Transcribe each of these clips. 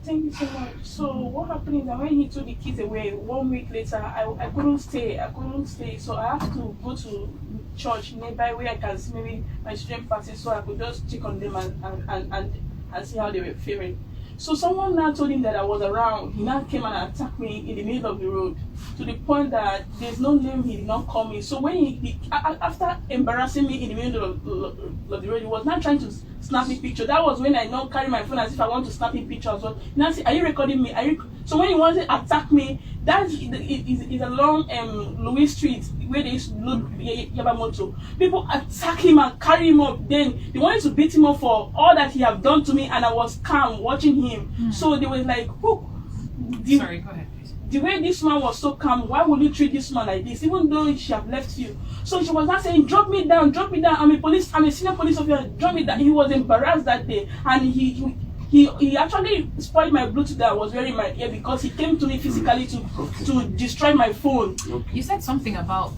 Thank you so much. So what happened is that when he took the kids away, 1 week later, I couldn't stay. I couldn't stay. So I have to go to church nearby where I can see maybe my children practice, so I could just check on them and see how they were faring. So someone now told him that I was around. He now came and attacked me in the middle of the road to the point that there's no name he did not call me. So when after embarrassing me in the middle of the road, he was not trying to snap me picture. That was when I now carry my phone as if I want to snap him picture as well. Now say, are you recording me? So when he wanted to attack me, that is along Louis Street where they used to load Yabamoto. People attack him and carry him up. Then they wanted to beat him up for all that he have done to me, and I was calm watching him. So they were like, "Who?" Sorry, go ahead, please. The way this man was so calm, why would you treat this man like this, even though she have left you? So she was not saying, drop me down, drop me down. I'm a senior police officer, drop me down. He was embarrassed that day, and he actually spoiled my Bluetooth that I was wearing in my ear because he came to me physically to destroy my phone. You said something about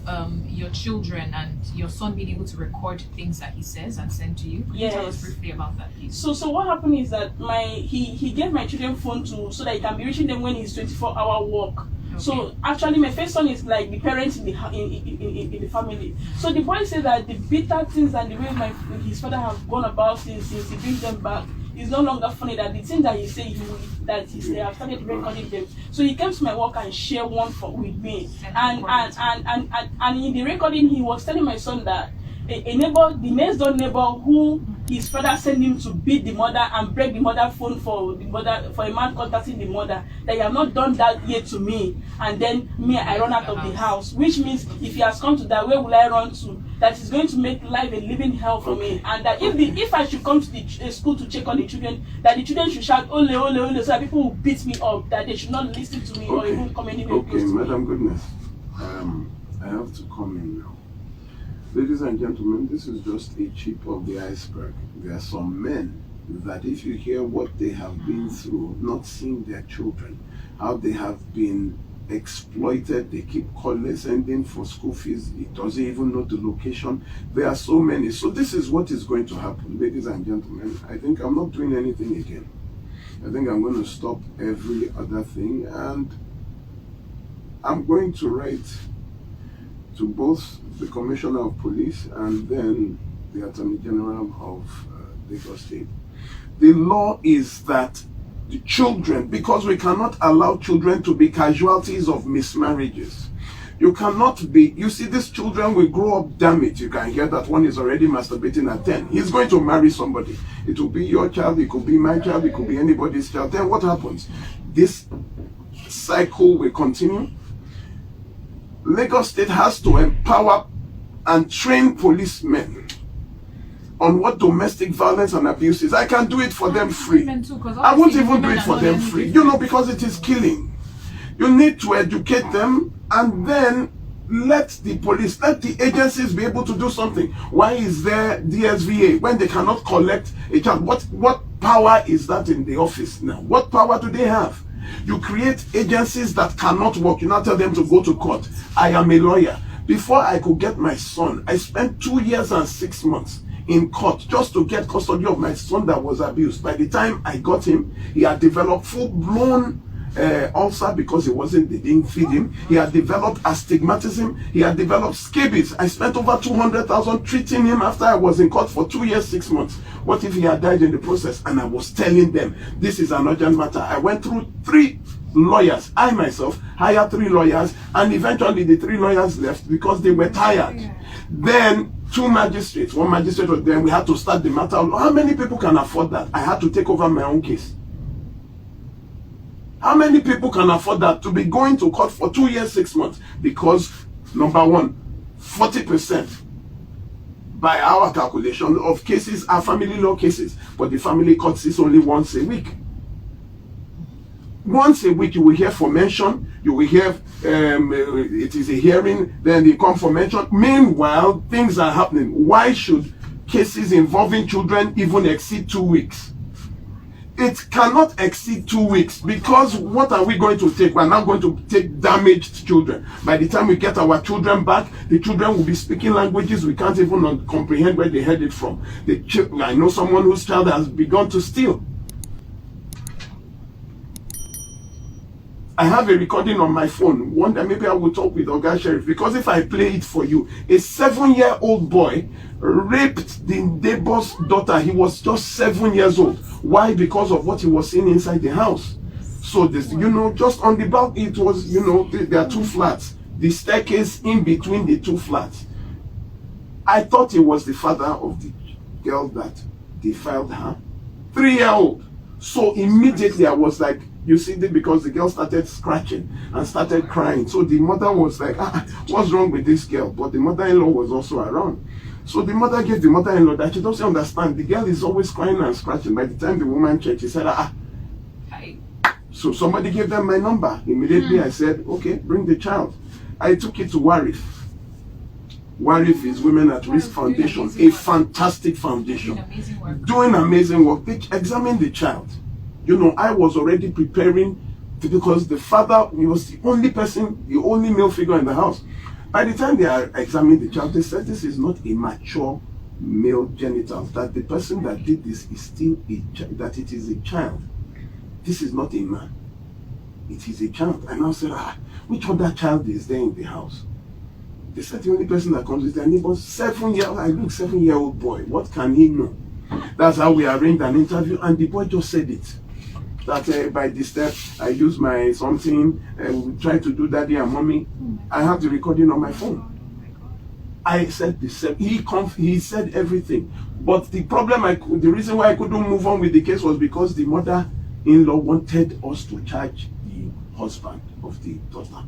your children and your son being able to record things that he says and send to you. Can you tell us briefly about that, please? So what happened is that he gave my children phone so that he can be reaching them when he's 24-hour work. Okay. So actually my first son is like the parents in the family. So the boy said that the bitter things and the way his father have gone about since he brings them back, it's no longer funny, that the thing that he said they have started recording them. So he came to my work and shared one with me. And in the recording he was telling my son that a neighbor, the next door neighbor who his father sent him to beat the mother and break the mother phone for a man contacting the mother, that he have not done that yet to me, and then I run out of the house, which means if he has come to that, where will I run to? That is going to make life a living hell for me, and that if I should come to the school to check on the children, that the children should shout ole ole ole, so that people will beat me up, that they should not listen to me or even come anywhere close to me. Madam Goodness, I have to come in now. Ladies and gentlemen, this is just a tip of the iceberg. There are some men that if you hear what they have been through, not seeing their children, how they have been exploited, they keep calling, sending for school fees, it doesn't even know the location. There are so many. So this is what is going to happen, ladies and gentlemen. I think I'm not doing anything again. I think I'm going to stop every other thing, and I'm going to write to both the Commissioner of Police and then the Attorney General of Lagos State. The law is that the children, because we cannot allow children to be casualties of mismarriages. You cannot be, you see, these children will grow up damaged. You can hear that one is already masturbating at 10. He's going to marry somebody. It will be your child, it could be my child, it could be anybody's child. Then what happens? This cycle will continue. Lagos State has to empower and train policemen on what domestic violence and abuse is. I can do it for them free. I won't even do it for them free. You know, because it is killing. You need to educate them and then let the police, let the agencies be able to do something. Why is there DSVA when they cannot collect a child? What power is that in the office now? What power do they have? You create agencies that cannot work. You now tell them to go to court. I am a lawyer. Before I could get my son, I spent 2 years and 6 months in court just to get custody of my son that was abused. By the time I got him, he had developed full-blown ulcer because they didn't feed him. He had developed astigmatism. He had developed scabies. I spent over 200,000 treating him after I was in court for 2 years, 6 months. What if he had died in the process? And I was telling them, this is an urgent matter. I went through 3 lawyers. I myself hired 3 lawyers, and eventually the 3 lawyers left because they were tired. Then 2 magistrates, 1 magistrate was there. We had to start the matter. How many people can afford that? I had to take over my own case. How many people can afford that, to be going to court for 2 years, 6 months? Because, number one, 40% by our calculation of cases are family law cases, but the family court is only once a week. Once a week you will hear for mention, you will hear it is a hearing, then they come for mention. Meanwhile, things are happening. Why should cases involving children even exceed 2 weeks? It cannot exceed 2 weeks, because what are we going to take? We're not going to take damaged children. By the time we get our children back, the children will be speaking languages we can't even comprehend where they heard it from. I know someone whose child has begun to steal. I have a recording on my phone. One day maybe I will talk with Oga Sheriff, because if I play it for you, a 7-year-old boy raped the neighbor's daughter. He was just 7 years old. Why? Because of what he was seeing inside the house. So this, you know, just on the back, it was, you know, there are 2 flats. The staircase in between the 2 flats. I thought it was the father of the girl that defiled her. 3-year-old. So immediately I was like, you see, because the girl started scratching and started crying. So the mother was like, what's wrong with this girl? But the mother-in-law was also around. So the mother gave the mother-in-law that she doesn't understand. The girl is always crying and scratching. By the time the woman checked, she said, So somebody gave them my number. Immediately I said, okay, bring the child. I took it to Warif. Warif is Women at Risk Foundation, a fantastic foundation. Doing amazing work. They examined the child. You know, I was already preparing because the father, he was the only person, the only male figure in the house. By the time they examined the child, they said this is not a mature male genital, that the person that did this is still a child, that it is a child. This is not a man. It is a child. And I said, which other child is there in the house? They said the only person that comes is their neighbor. 7-year-old, I look, 7-year-old boy. What can he know? That's how we arranged an interview, and the boy just said it. That by this step, I use my something, we try to do daddy and mommy. I have the recording on my phone. I said the same. He said everything. But the problem, the reason why I couldn't move on with the case was because the mother-in-law wanted us to charge the husband of the daughter.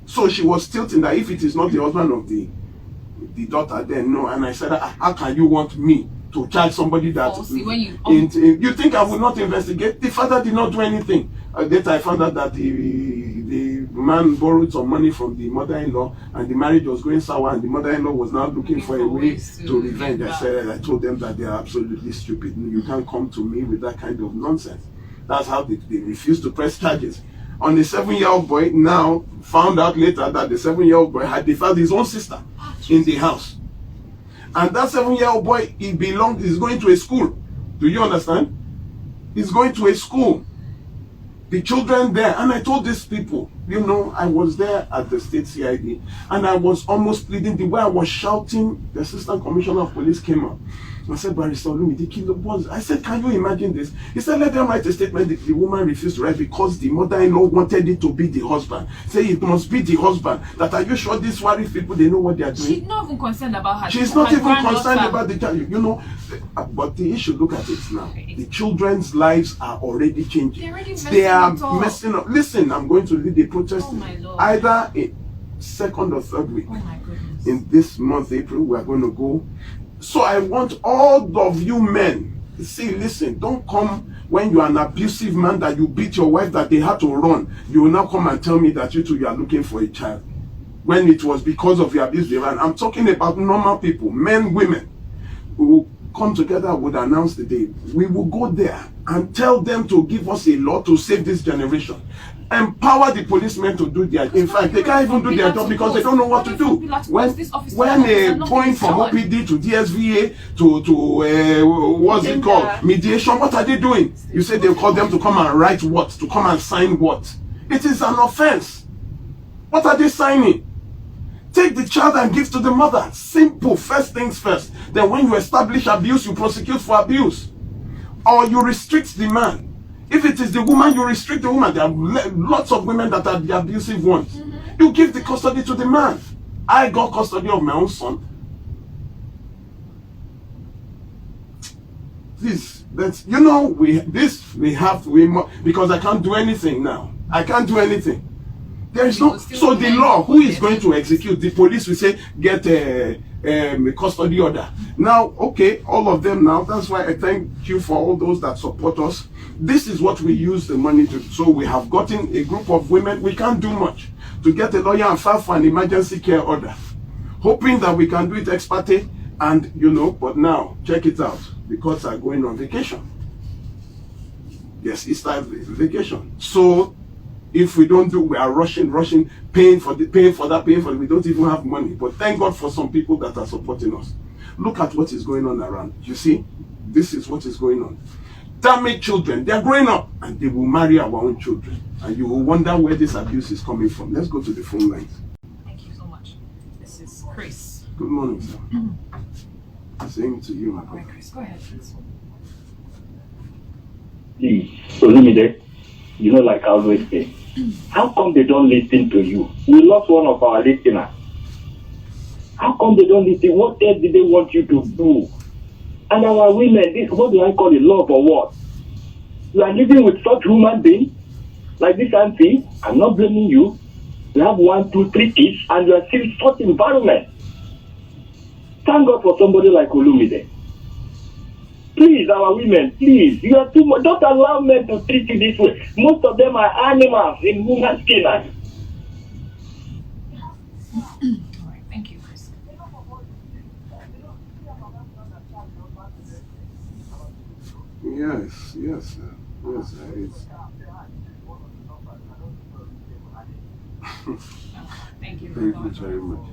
So she was tilting that if it is not the husband of the daughter, then no. And I said, how can you want me to charge somebody that you think I will not investigate? The father did not do anything. Later I found out that the man borrowed some money from the mother-in-law, and the marriage was going sour, and the mother-in-law was now looking for a way to revenge. I told them that they are absolutely stupid. You can't come to me with that kind of nonsense. That's how they refused to press charges on the 7-year-old boy. Now found out later that the 7-year-old boy had defiled his own sister in the house. And that 7-year-old boy, he's going to a school. Do you understand? He's going to a school. The children there, and I told these people, you know, I was there at the state CID, and I was almost pleading. The way I was shouting, the assistant commissioner of police came up. I said, Barrister Olumide, kill the boys. I said, can you imagine this? He said, let them write a statement. The woman refused to write because the mother-in-law wanted it to be the husband. Say it must be the husband. That, are you sure these worried people, they know what they are doing? She's not even concerned about her. She's not even concerned about the child. You know, but the issue, look at it now. The children's lives are already changing. They are messing up. Listen, I'm going to lead a protest either in 2nd or 3rd week. Oh my goodness. In this month, April, we are going to go. So I want all of you men, see, listen, don't come when you are an abusive man that you beat your wife that they had to run. You will now come and tell me that you are looking for a child when it was because of your abuse they ran. I'm talking about normal people, men, women, who will come together, would announce the day. We will go there and tell them to give us a law to save this generation. Empower the policemen to do their. In fact, they can't even do their job because they don't know what to do. When going from OPD to DSVA to what's it called, mediation, what are they doing? You say they'll call them to come and write what, to come and sign what? It is an offense. What are they signing? Take the child and give to the mother. Simple. First things first. Then when you establish abuse, you prosecute for abuse, or you restrict the man. If it is the woman, you restrict the woman. There are lots of women that are the abusive ones. You give the custody to the man. I got custody of my own son. Please, that's, you know, because I can't do anything now. I can't do anything. There is no, so the law, who is going to execute? The police will say, get a custody order. Now, okay, all of them now, that's why I thank you for all those that support us. This is what we use the money to. So we have gotten a group of women, we can't do much, to get a lawyer and file for an emergency care order, hoping that we can do it ex parte, and you know, but now, check it out, the courts are going on vacation. Yes, it's time vacation. So, if we don't do, we are rushing, paying for that, we don't even have money. But thank God for some people that are supporting us. Look at what is going on around. You see, this is what is going on. damaged children. They are growing up and they will marry our own children. And you will wonder where this abuse is coming from. Let's go to the phone lines. Thank you so much. This is Chris. Good morning, sir. Same to you, my All right, brother. Chris, go ahead, please. Please, Olumide, you know, like I always say, how come they don't listen to you? We lost one of our listeners. How come they don't listen? What else did they want you to do? And our women, this, what do I call it, love or what? You are living with such human beings, like this auntie. I'm not blaming you. You have 1, 2, 3 kids, and you are still in such environment. Thank God for somebody like Olumide. Please, our women, please, you are too much. Don't allow men to treat you this way. Most of them are animals in human skin. All right, thank you, Chris. Yes, yes, sir. Yes, sir. Thank you Thank very you much. very much.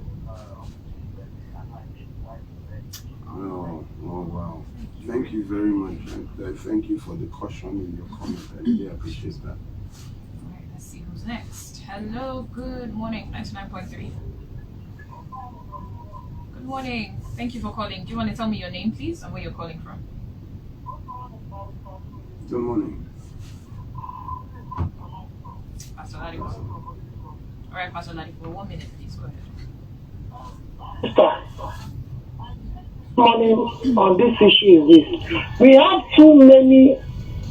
Oh, wow. Thank you very much. I thank you for the caution in your comment. I really appreciate that. All right, let's see who's next. Hello, good morning, 99.3. Good morning. Thank you for calling. Do you want to tell me your name, please, and where you're calling from? Good morning. Pastor Ladipo. All right, Pastor Ladipo, 1 minute, please. Go ahead. Money on this issue is this. We have too many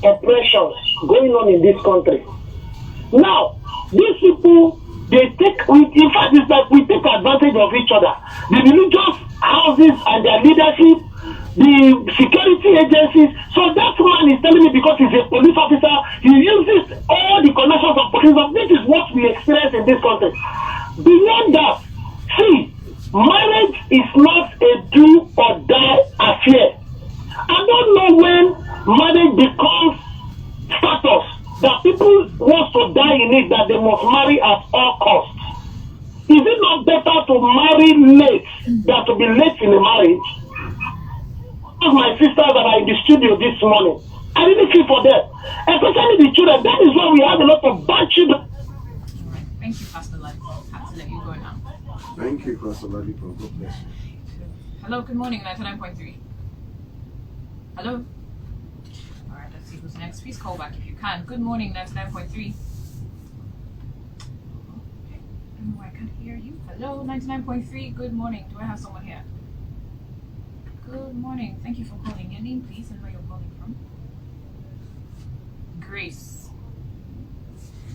oppressions going on in this country. Now, these people, they take, in fact, it's like we take advantage of each other. The religious houses and their leadership, the security agencies. So that man is telling me because he's a police officer, he uses all the connections of police. This is what we experience in this country. Beyond that, see, marriage is not a do or die affair. I don't know when marriage becomes status that people want to die in it, that they must marry at all costs. Is it not better to marry late than to be late in a marriage? My sisters that are in the studio this morning, I really feel for them, especially the children. That is why we have a lot of bad children. All right, thank you, Pastor Ladipo. I have to let you go now. Thank you, Pastor Ladipo. God bless you. Hello, good morning, 99.3. Hello? All right, let's see who's next. Please call back if you can. Good morning, 99.3. Okay. Oh, I can't hear you. Hello, 99.3. Good morning. Do I have someone here? Good morning. Thank you for calling. Your name, please, and where you're calling from. Grace.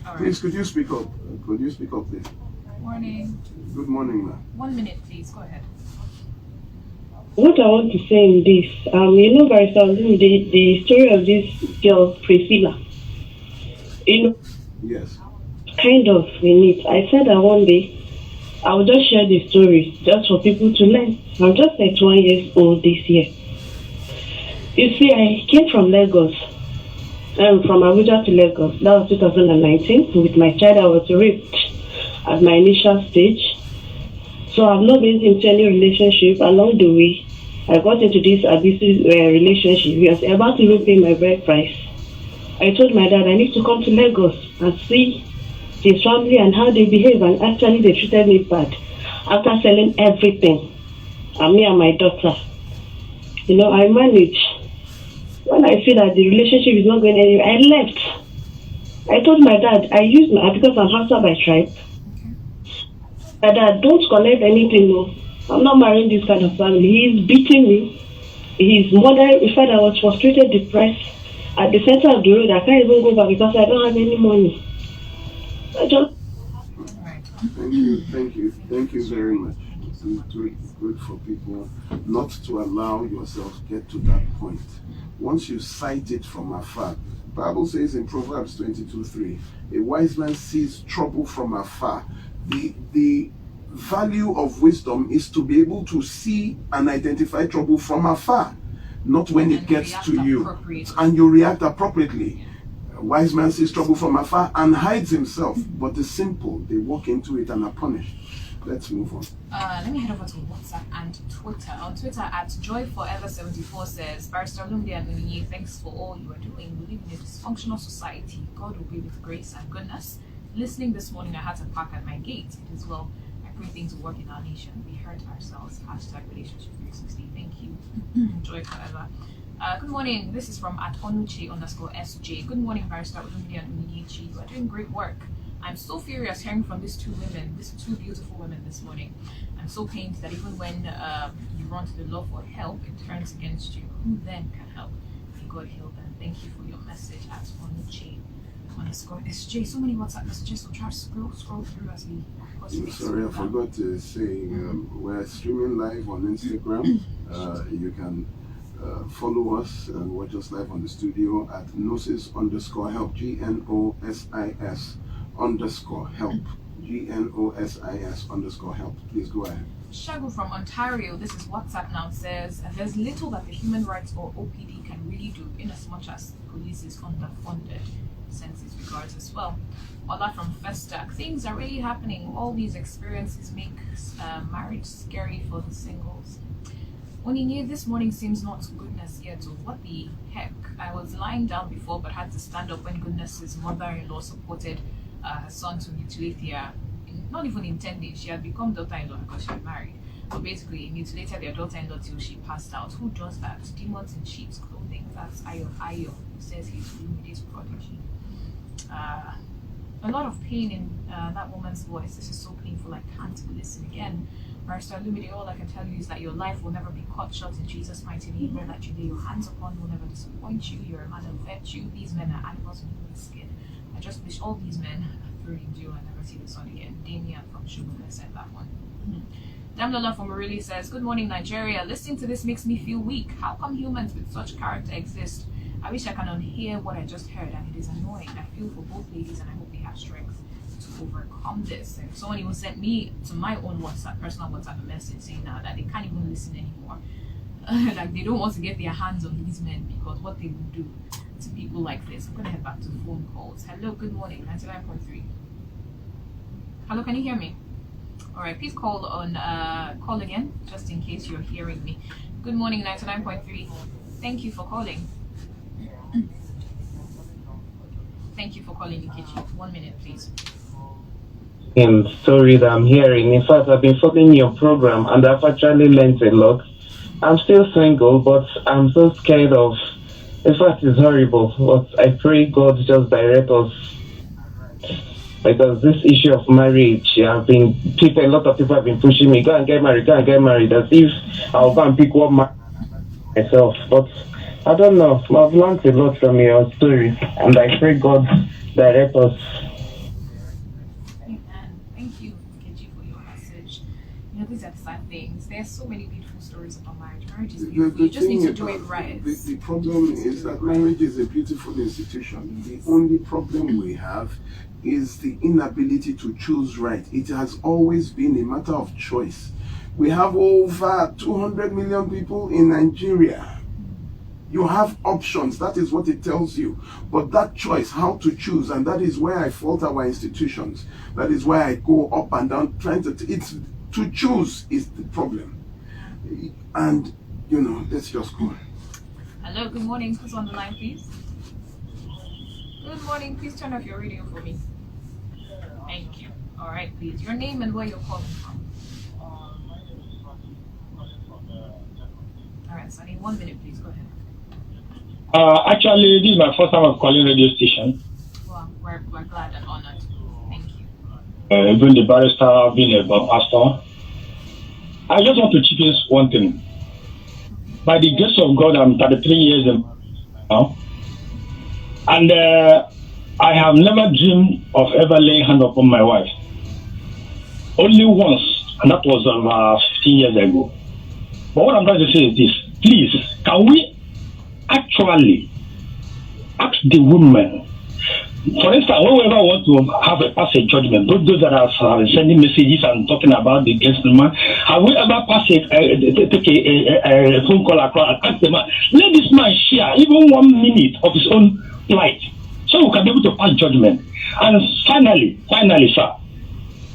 All right. Please, could you speak up? Could you speak up, please? Morning. Good morning, ma'am. 1 minute, please. Go ahead. What I want to say in this, you know, the story of this girl, Priscilla, you know, Yes. kind of in it. I said that one day I will just share the story just for people to learn. I'm just 31 years old this year. You see, I came from Lagos, from Abuja to Lagos. That was 2019. With my child, I was raped at my initial stage. So I've not been into any relationship. Along the way, I got into this abusive relationship. He was about to even pay my bride price. I told my dad I need to come to Lagos and see his family and how they behave, and actually they treated me bad. After selling everything, and me and my daughter, you know, I managed. When I feel that the relationship is not going anywhere, I left. I told my dad, because I'm Hausa by tribe, my dad, don't collect anything, no. I'm not marrying this kind of family. He's beating me. His mother, in fact, I was frustrated, depressed. At the center of the road, I can't even go back because I don't have any money. I just... Thank you very much. It's good for people not to allow yourself get to that point. Once you sight it from afar, the Bible says in Proverbs 22:3, a wise man sees trouble from afar. The value of wisdom is to be able to see and identify trouble from afar, not when it gets to you, and you react appropriately. A wise man sees trouble from afar and hides himself, but the simple, they walk into it and are punished. let's move on. Let me head over to WhatsApp and Twitter. On Twitter, at JoyForever74 says, Barrister Lumdi and Unyi, thanks for all you are doing. We live in a dysfunctional society. God will be with grace and goodness. Listening this morning, I had to park at my gate. It is well. I pray things will work in our nation. We hurt ourselves. Hashtag relationship 360. Thank you. Joy forever. Good morning. This is from @onuche_sj. Good morning, Barrister Lumdi and Unyi. You are doing great work. I'm so furious hearing from these two beautiful women this morning. I'm so pained that even when you run to the law for help, it turns against you. Who then can help? May God heal them. Thank you for your message at @onuche_sj. So many WhatsApp messages, so try to scroll through as we. Sorry, I forgot to say we're streaming live on Instagram. You can follow us and watch us live on the studio at Gnosis_help, GNOSIS_help, GNOSIS_help. Please go ahead. Shagu from Ontario, this is WhatsApp now, says there's little that the Human Rights or OPD can really do in as much as police is underfunded. Sends his regards as well. Ola from Festac, things are really happening. All these experiences make marriage scary for the singles. Onini, this morning seems not goodness yet. So what the heck? I was lying down before but had to stand up when Goodness's mother-in-law supported her son to mutilate their, not even intending, she had become daughter-in-law because she had married. But basically, mutilated their daughter-in-law till she passed out. Who does that? Demons in sheep's clothing. That's Ayo, who says he's Lumide's prodigy. A lot of pain in that woman's voice. This is so painful, I can't listen again. Barrister Lumide, all I can tell you is that your life will never be cut short in Jesus' mighty name. All that you lay your hands upon will never disappoint you. You're a man of virtue. These men are animals in human skin. I just wish all these men threw in jail and never see the sun again. Damien from Sugar said that one. Damlola from Morelli says, good morning, Nigeria. Listening to this makes me feel weak. How come humans with such character exist? I wish I can unhear what I just heard, and it is annoying. I feel for both ladies, and I hope they have strength to overcome this. And someone even sent me to my own personal WhatsApp message saying now that they can't even listen anymore. Like they don't want to get their hands on these men because what they will do to people like this. I'm gonna head back to the phone calls. Hello, good morning, 99.3. Hello, can you hear me? All right, please call again, just in case you're hearing me. Good morning, 99.3. Thank you for calling. Thank you for calling, Nkechi. 1 minute, please. Story that I'm hearing. In fact, I've been following your program and I've actually learned a lot. I'm still single, but I'm so scared of. In fact, it's horrible. But I pray God just direct us. Because this issue of marriage, a lot of people have been pushing me, go and get married, as if I'll go and pick one myself. But I don't know. I've learned a lot from your story, and I pray God direct us. Amen. Thank you, Nkechi, for your message. You know, these are the sad things. There are so many beautiful stories about marriage. Marriage is beautiful. You just need to do it right. The problem is that marriage is a beautiful institution. The only problem we have is the inability to choose right. It has always been a matter of choice. We have over 200 million people in Nigeria. You have options, that is what it tells you. But that choice, how to choose, and that is where I fault our institutions. That is why I go up and down trying to, to choose is the problem. And, you know, let's just go. Hello, good morning. Who's on the line, please? Good morning. Please turn off your radio for me. Thank you. All right, please. Your name and where you're calling from. All right, Sonny. 1 minute, please. Go ahead. Actually, this is my first time of calling radio station. Well, we're glad and honored. Thank you. Being the barrister, being a pastor. I just want to chip in one thing. By the grace of God, I'm 33 years now. And I have never dreamed of ever laying hand upon my wife. Only once, and that was 15 years ago. But what I'm trying to say is this. Please, can we actually ask the woman, for instance, whoever wants to pass a judgment, those that are sending messages and talking about the against the man, have we ever take a phone call across and ask the man, let this man share even 1 minute of his own plight, so we can be able to pass judgment. And finally, sir,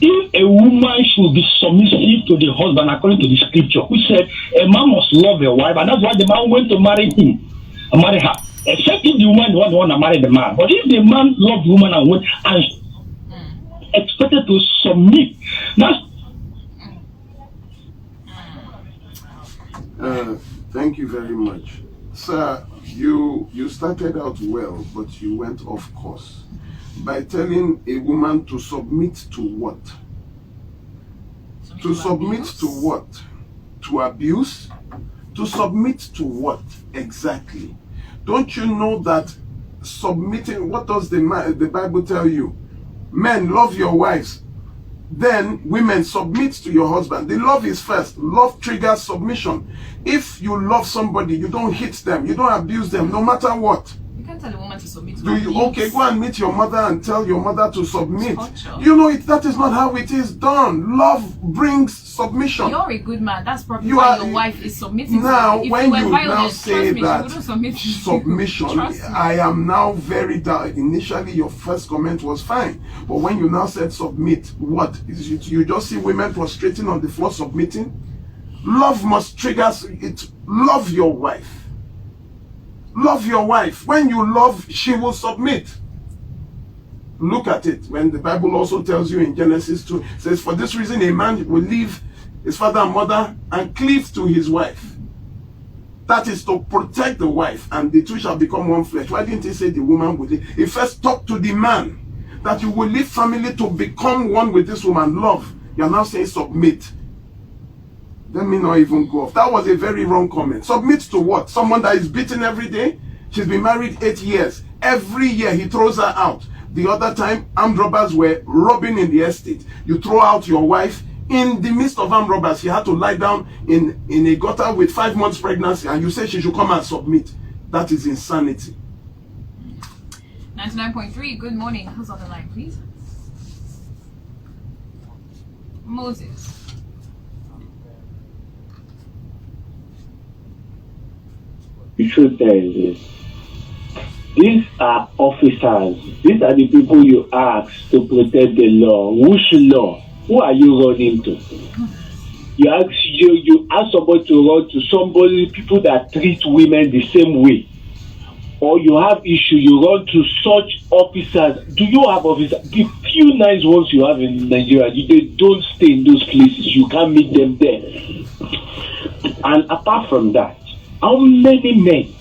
if a woman should be submissive to the husband according to the scripture, which said a man must love a wife, and that's why the man went to marry him, marry her. Except if the woman don't want to marry the man. But if the man loved the woman and went and expected to submit, that's thank you very much. Sir, you started out well, but you went off course by telling a woman to submit to what? To submit to what? To abuse? To submit to what exactly? Don't you know that submitting, what does the Bible tell you? Men, love your wives. Then women, submit to your husband. The love is first. Love triggers submission. If you love somebody, you don't hit them, you don't abuse them, no matter what. You can't tell a woman to submit to Do you? Okay, go and meet your mother and tell your mother to submit. You know, that is not how it is done. Love brings submission. You're a good man. That's probably why your wife is submitting now, to you. If when you now say that submission, I am now very down. Initially, your first comment was fine, but when you now said submit, what? You just see women prostrating on the floor submitting? Love must trigger it. Love your wife. Love your wife. When you love, she will submit. Look at it. When the Bible also tells you in Genesis 2, it says, for this reason a man will leave his father and mother and cleave to his wife. That is to protect the wife, and the two shall become one flesh. Why didn't he say the woman will leave? He first talked to the man that you will leave family to become one with this woman. Love. You are now saying submit. Let me not even go off. That was a very wrong comment. Submit to what? Someone that is beaten every day? She's been married 8 years. Every year he throws her out. The other time, armed robbers were robbing in the estate. You throw out your wife. In the midst of armed robbers, she had to lie down in a gutter with 5 months pregnancy, and you say she should come and submit. That is insanity. 99.3, good morning. Who's on the line, please? Moses. The truth there is this. These are officers. These are the people you ask to protect the law. Which law? Who are you running to? You ask somebody to run to somebody, people that treat women the same way. Or you have issue, you run to such officers. Do you have officers? The few nice ones you have in Nigeria, they don't stay in those places. You can't meet them there. And apart from that, how many men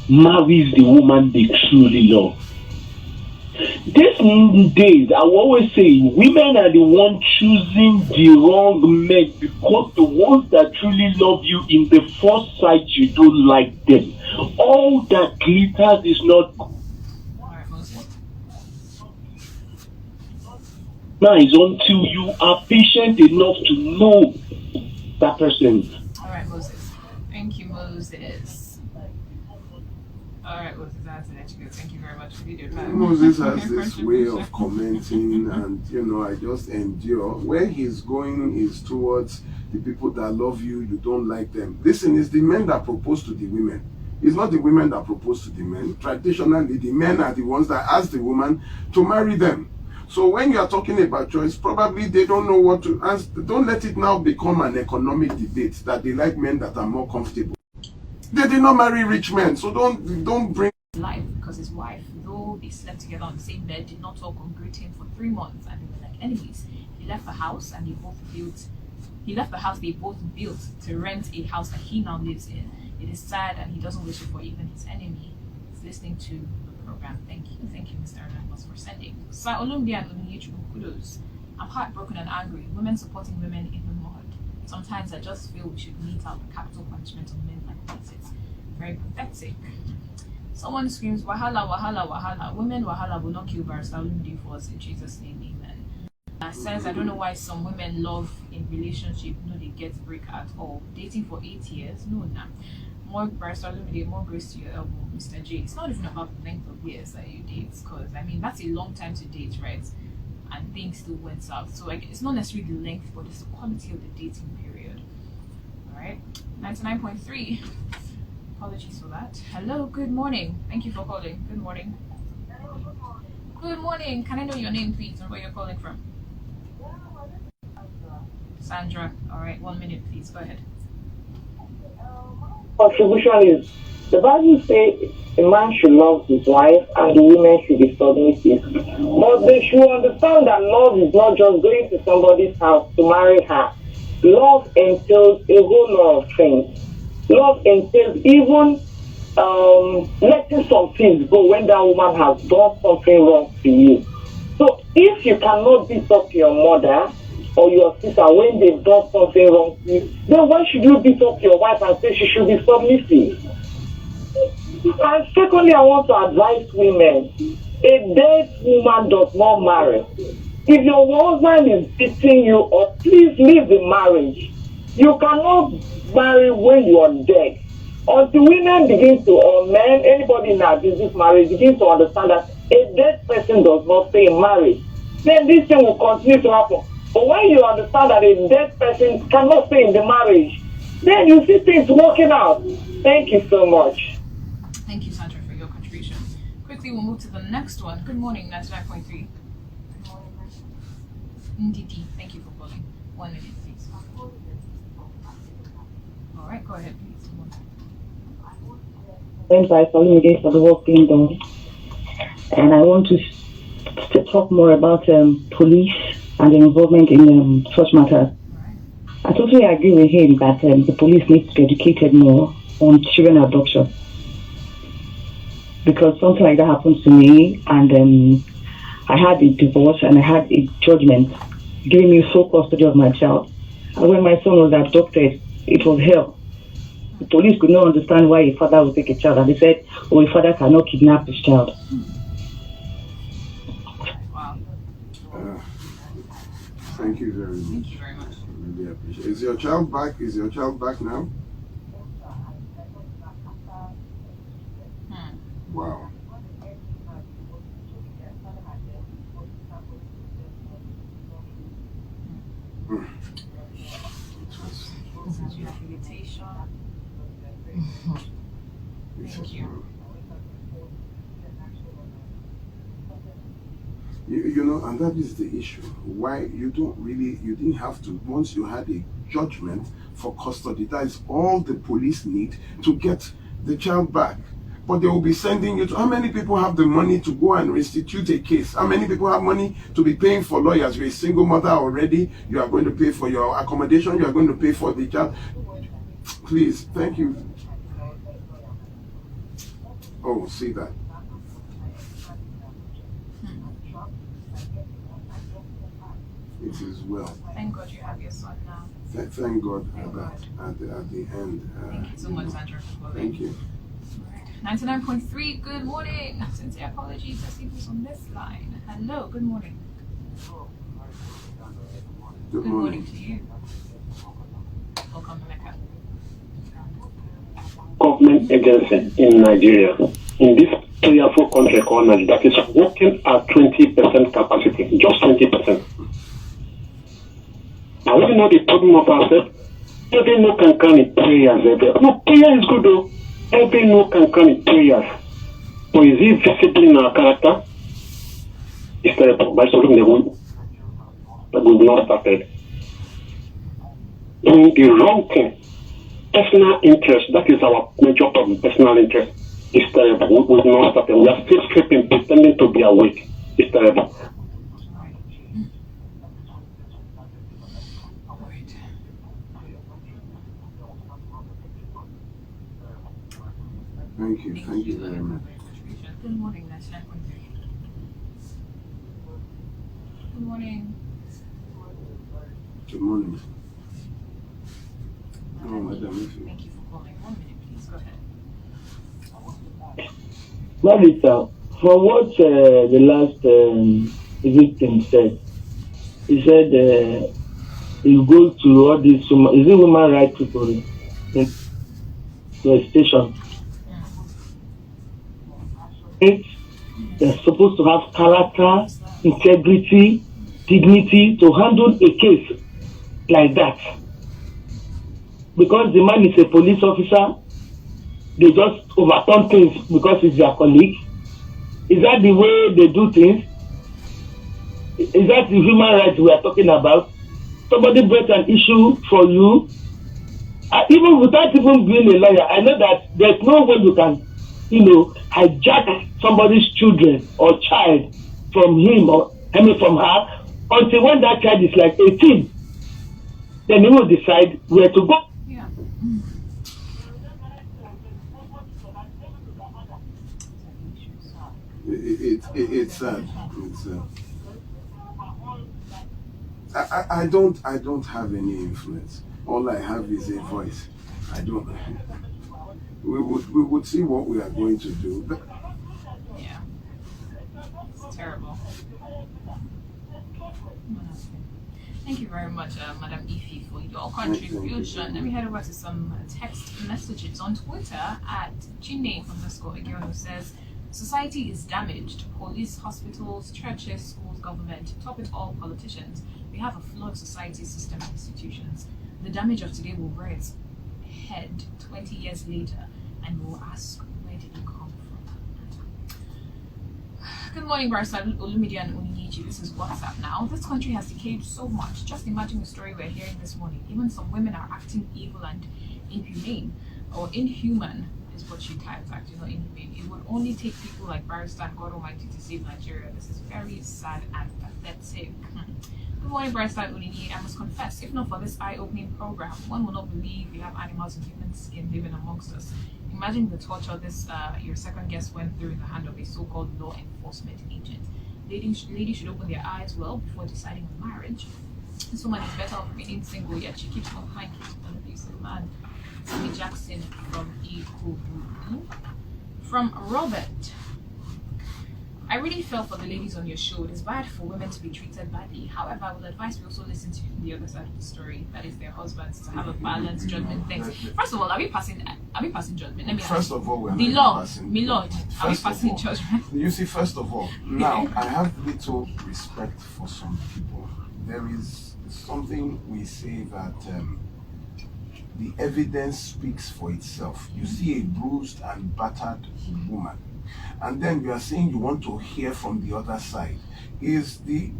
marries the woman they truly love? These days, I will always say, women are the ones choosing the wrong men, because the ones that truly love you in the first sight, you don't like them. All that glitters is not good. Now it's until you are patient enough to know that person. All right, Moses. Thank you, Moses. All right, Moses, that's an educator. Thank you very much for your time. Moses has this way of commenting, and I just endure. Where he's going is towards the people that love you, you don't like them. Listen, it's the men that propose to the women. It's not the women that propose to the men. Traditionally, the men are the ones that ask the woman to marry them. So when you are talking about choice, probably they don't know what to ask. Don't let it now become an economic debate that they like men that are more comfortable. They did not marry rich men, so don't bring life, because his wife, though they slept together on the same bed, did not talk or greet him for 3 months, and they were like enemies. He left the house and they both built to rent a house that he now lives in. It is sad, and he doesn't wish it for even his enemy. He's listening to the program. Thank you, Mr. Hernandez, for sending. Sa Olumbi and Olumiyichu, kudos. I'm heartbroken and angry. Women supporting women in the mud. Sometimes I just feel we should mete out the capital punishment on men like this. It's very pathetic. Someone screams, Wahala, Wahala, Wahala. Women, Wahala will not kill Barrister Olumide for us in Jesus' name, amen. Says, I don't know why some women love in relationship, they get break at all. Dating for 8 years? No, nah. More Barrister Olumide, more grace to your elbow, Mr. J. It's not even about the length of years that you date, because, that's a long time to date, right? And things still went south. So it's not necessarily the length, but it's the quality of the dating period. Alright, 99.3. Apologies for that. Hello, good morning. Thank you for calling. Good morning. Good morning. Can I know your name, please, and where you're calling from? Sandra, all right, 1 minute, please. Go ahead. Contribution is the Bible says a man should love his wife and the women should be submissive. But they should understand that love is not just going to somebody's house to marry her. Love entails a whole lot of things. Love entails even letting some things go when that woman has done something wrong to you. So if you cannot beat up your mother or your sister when they've done something wrong to you, then why should you beat up your wife and say she should be submissive? And secondly, I want to advise women, a dead woman does not marry. If your husband is beating you up, please leave the marriage. You cannot marry when you are dead. Until women begin to, or men, anybody in our business marriage, begin to understand that a dead person does not stay in marriage, then this thing will continue to happen. But when you understand that a dead person cannot stay in the marriage, then you see things working out. Thank you so much. Thank you, Sandra, for your contribution. Quickly, we'll move to the next one. Good morning, 99.3. Ndidi, thank you for calling. 1 minute, please. All right, go ahead, please. Thanks by calling again for the work being done. And I want to talk more about police and the involvement in such matters. I totally agree with him that the police need to be educated more on children abduction. Because something like that happened to me, and I had a divorce and I had a judgment giving me sole custody of my child. And when my son was abducted, it was hell. The police could not understand why a father would take a child, and they said, "Oh, a father cannot kidnap his child." Wow. Thank you very much. Thank you very much. I really appreciate it. Is your child back? Is your child back now? Wow. This is rehabilitation. Thank you. You know, and that is the issue. Why you didn't have to, once you had a judgment for custody, that is all the police need to get the child back. But they will be sending you to, how many people have the money to go and institute a case? How many people have money to be paying for lawyers? You're a single mother already. You are going to pay for your accommodation. You are going to pay for the child. Please, thank you. Oh, see that. It is well. Thank God you have your son now. Thank God at the end. Thank you so much, Sandra, for calling. Thank you. 99.3, good morning. Sincere apologies, I see who's on this line. Hello, good morning. Good Good morning morning. to you. Welcome, Mecca. Government agency in Nigeria, in this prayerful country called Nigeria, that is working at 20% capacity, just 20%. Now, we know the problem of ourselves. Every no can carry prayers. No, prayer is good though. Every no can carry prayers. But is it visible in our character? It's terrible. By solving the wound that we've not started. Doing the wrong thing. Personal interest, that is our major problem. Personal interest is terrible. We've not started. We are still sleeping, pretending to be awake. It's terrible. Thank you very much. Good morning, 99.3. Good morning. Good morning. Oh, madam. Thank you for calling. 1 minute, please. Go ahead. Marita, from what the last victim said, he said you go to all these human rights people in the station. They're supposed to have character, integrity, dignity to handle a case like that. Because the man is a police officer, they just overturn things because it's their colleague. Is that the way they do things? Is that the human rights we are talking about? somebody brought an issue for you, even without even being a lawyer, I know that there's no way you can, hijack somebody's children or child from him or from her until when that child is like 18. Then he will decide where to go. Yeah. It's sad. I don't have any influence. All I have is a voice. I don't. We would see what we are going to do. Yeah. It's terrible. Thank you very much, Madam Ify, for your contribution. Let me head over to some text messages on Twitter at Chine_Again, who says, society is damaged. Police, hospitals, churches, schools, government, top it all, politicians. We have a flawed society, system, and institutions. The damage of today will rear its head 20 years later, and we'll ask, where did it come from? Good morning, Barista Olumide and Onyinyechi. This is WhatsApp now. This country has decayed so much. Just imagine the story we're hearing this morning. Even some women are acting evil and inhumane, or inhuman is what she types, actually, not inhumane. It would only take people like Barista and God Almighty to save Nigeria. This is very sad and pathetic. Good morning, Barista and Onyinyechi. I must confess, if not for this eye-opening program, one will not believe we have animals in human skin living amongst us. Imagine the torture this your second guest went through in the hand of a so-called law enforcement agent. Ladies should open their eyes well before deciding on marriage. This woman is better off remaining single, yet she keeps on trying to keep an abusive man. Timmy Jackson from Ikubu. From Robert. I really felt for the ladies on your show. It is bad for women to be treated badly. However, I would advise we also listen to the other side of the story. That is their husbands, to have a balanced judgment. Things. First of all, are we passing judgment? Let me First of all, we're the not law, passing my lord, are we First of passing all, judgment? You see, first of all, now I have little respect for some people. There is something we say that the evidence speaks for itself. You see a bruised and battered woman, and then you are saying you want to hear from the other side. Is it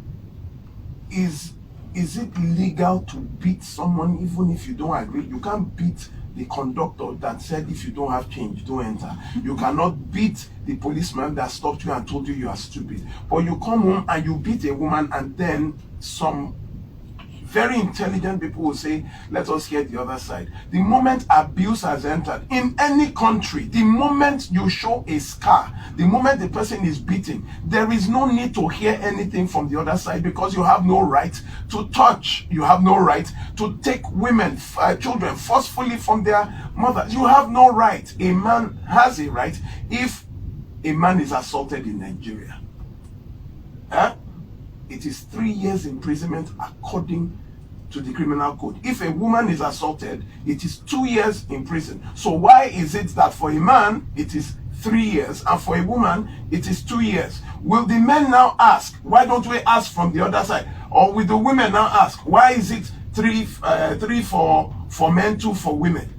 legal to beat someone even if you don't agree? You can't beat the conductor that said if you don't have change, don't enter. You cannot beat the policeman that stopped you and told you are stupid. But you come home and you beat a woman, and then some very intelligent people will say, let us hear the other side. The moment abuse has entered in any country, the moment you show a scar, the moment the person is beaten, there is no need to hear anything from the other side, because you have no right to touch. You have no right to take women, children forcefully from their mothers. You have no right. A man has a right if a man is assaulted in Nigeria. It is 3 years imprisonment according to the criminal code. If a woman is assaulted, it is 2 years in prison. So why is it that for a man it is 3 years and for a woman it is 2 years? Will the men now ask, why don't we ask from the other side? Or will the women now ask, why is it three for men, 2 for women?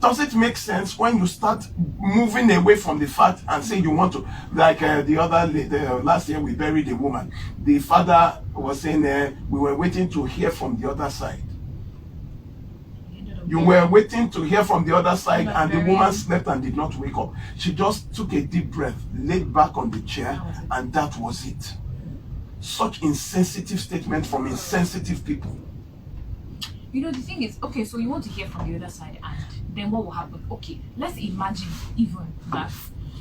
Does it make sense when you start moving away from the fact and say you want to, like the last year we buried a woman. The father was saying we were waiting to hear from the other side. You were waiting to hear from the other side, and the woman slept and did not wake up. She just took a deep breath, laid back on the chair, and that was it. Such insensitive statement from insensitive people. You know, the thing is, okay, so you want to hear from the other side, and then what will happen? Okay, let's imagine even that.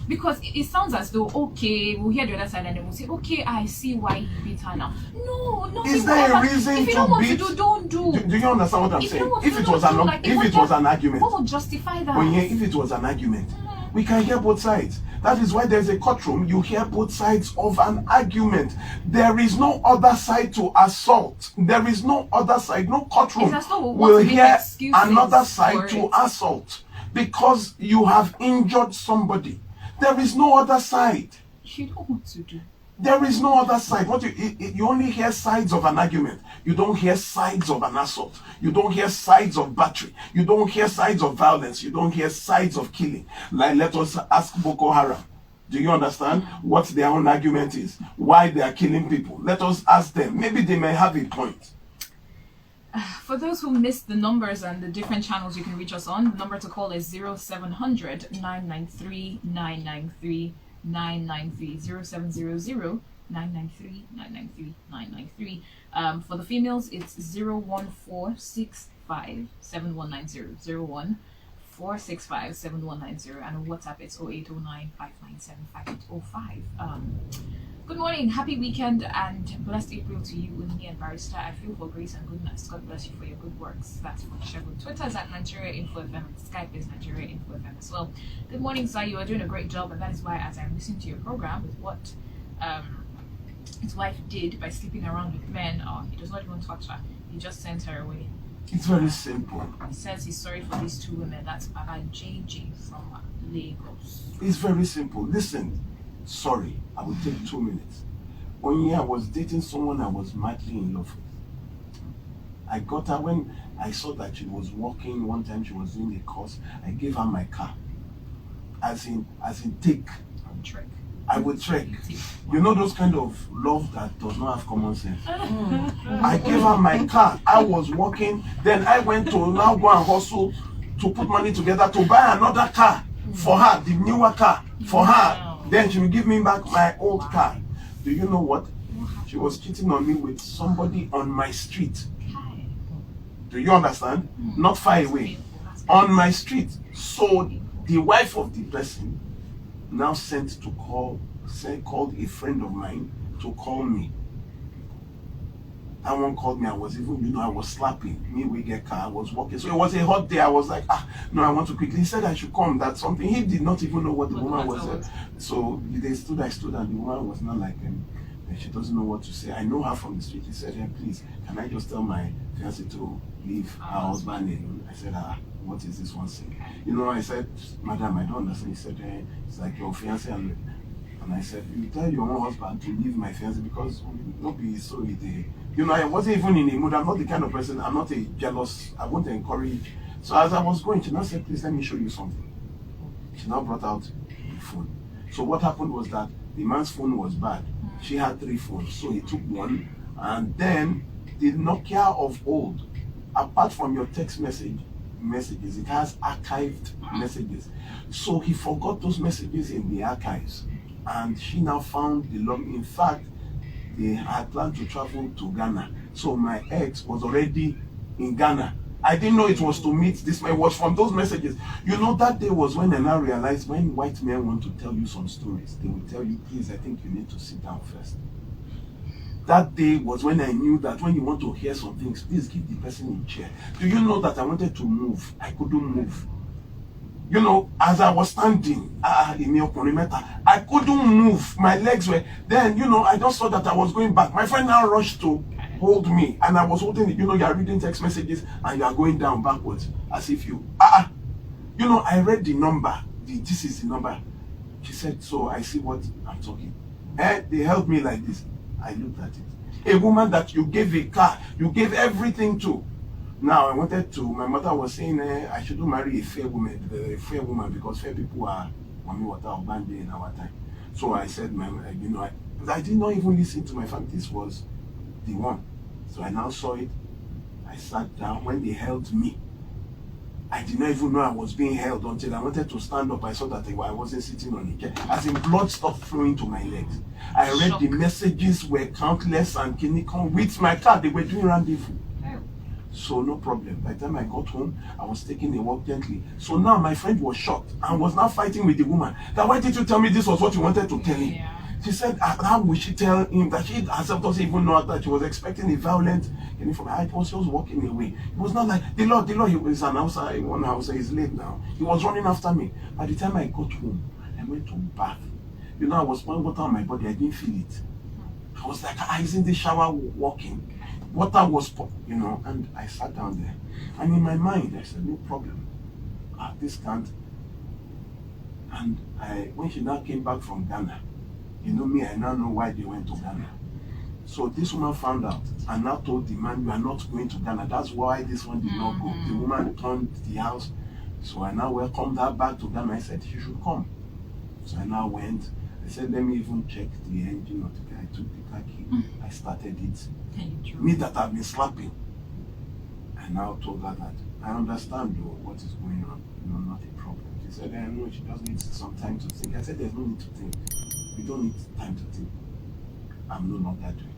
Because it sounds as though, okay, we'll hear the other side and then we'll say, okay, I see why he beat her now. No, nothing. Is there a reason if you don't want beat? to do, don't do. Do you understand what I'm saying? If it was an argument, what would justify that? If it was an argument, we can hear both sides. That is why there's a courtroom. You hear both sides of an argument. There is no other side to assault. There is no other side. No courtroom will hear another side to assault, because you have injured somebody. There is no other side. You know what to do. There is no other side. You only hear sides of an argument. You don't hear sides of an assault. You don't hear sides of battery. You don't hear sides of violence. You don't hear sides of killing. Like, let us ask Boko Haram. Do you understand what their own argument is? Why they are killing people? Let us ask them. Maybe they may have a point. For those who missed the numbers and the different channels you can reach us on, the number to call is 0700 993 993 993 0700 993 993 993. For the females, it's 01465 7190 01465 7190, and on WhatsApp it's 0809 597 5805. Good morning, happy weekend, and blessed April to you and me and Barrister. I feel for grace and goodness. God bless you for your good works. That's for Shegun. Twitter is at Nigeria Info FM, and Skype is Nigeria Info FM as well. Good morning, sir. You are doing a great job, and that is why, as I'm listening to your program, with what his wife did by sleeping around with men, he does not even touch her. He just sends her away. It's very simple. He says he's sorry for these two women. That's Baba JJ from Lagos. It's very simple. Listen, sorry, I will take 2 minutes. 1 year I was dating someone I was madly in love with. I got her when I saw that she was walking. One time she was doing a course. I gave her my car. As in take. Trick. I would trek. You know those kind of love that does not have common sense. I gave her my car. I was walking. Then I went to now go and hustle to put money together to buy another car for her, the newer car for her. Then she will give me back my old car. Do you know what? She was cheating on me with somebody on my street. Do you understand? Not far away. On my street. So the wife of the person now called a friend of mine to call me. That one called me. I was even, I was slapping. Me, we get car. I was walking. So it was a hot day. I was like, no, I want to quickly. He said I should come. That's something. He did not even know what the woman was. So they stood, I stood, and the woman was not like him. She doesn't know what to say. I know her from the street. He said, hey, please, can I just tell my fiancé to leave her husband alone? I said, what is this one saying? I said, madam, I don't understand. He said, it's like your fiancé and I said, you tell your own husband to leave my fiancé because not be sorry. I wasn't even in a mood. I'm not the kind of person, I'm not a jealous, I won't encourage. So as I was going, she now said, please let me show you something. She now brought out the phone. So what happened was that the man's phone was bad. She had 3 phones, so he took one, and then the Nokia of old, apart from your text messages, it has archived messages. So he forgot those messages in the archives, and she now found the log. In fact, they had planned to travel to Ghana. So my ex was already in Ghana. I didn't know it was to meet this man. It was from those messages. That day was when I now realized when white men want to tell you some stories, they will tell you, please, I think you need to sit down first. That day was when I knew that when you want to hear some things, please give the person a chair. Do you know that I wanted to move? I couldn't move. As I was standing, I couldn't move. My legs were, then, I just saw that I was going back. My friend now rushed to hold me, and I was holding it. You are reading text messages and you are going down backwards as if you I read the number. This is the number. She said, so I see what I'm talking. They held me like this. I looked at it. A woman that you gave a car, you gave everything to. Now I wanted to, my mother was saying I shouldn't marry a fair woman because fair people are mommy water or band in our time. So I said, I did not even listen to my family. This was the one. So I now saw it. I sat down. When they held me, I did not even know I was being held until I wanted to stand up. I saw that I wasn't sitting on a chair. As in, blood stopped flowing to my legs. I read the messages were countless and clinical. With my car, they were doing rendezvous. So no problem. By the time I got home, I was taking a walk gently. So now my friend was shocked and was now fighting with the woman. That why did you tell me this was what you wanted to tell him? Yeah. She said, how would she tell him that she herself doesn't even know that she was expecting a violent from her? It was just walking away. It was not like, the Lord, he was an outside, one house, he's late now. He was running after me. By the time I got home, I went to bath. I was pouring water on my body, I didn't feel it. I was like, I was in the shower walking. Water was, and I sat down there. And in my mind, I said, no problem. This can't. And when she now came back from Ghana, me, I now know why they went to Ghana. So this woman found out and now told the man, you are not going to Ghana. That's why this one did not go. The woman turned the house. So I now welcomed her back to Ghana. I said, she should come. So I now went. I said, let me even check the engine of the car. I took the car key. I started it. Me that I've been slapping. now told her that I understand though what is going on, not a problem. She said, no, she just needs some time to think. I said, there's no need to think. We don't need time to think. I'm no longer doing.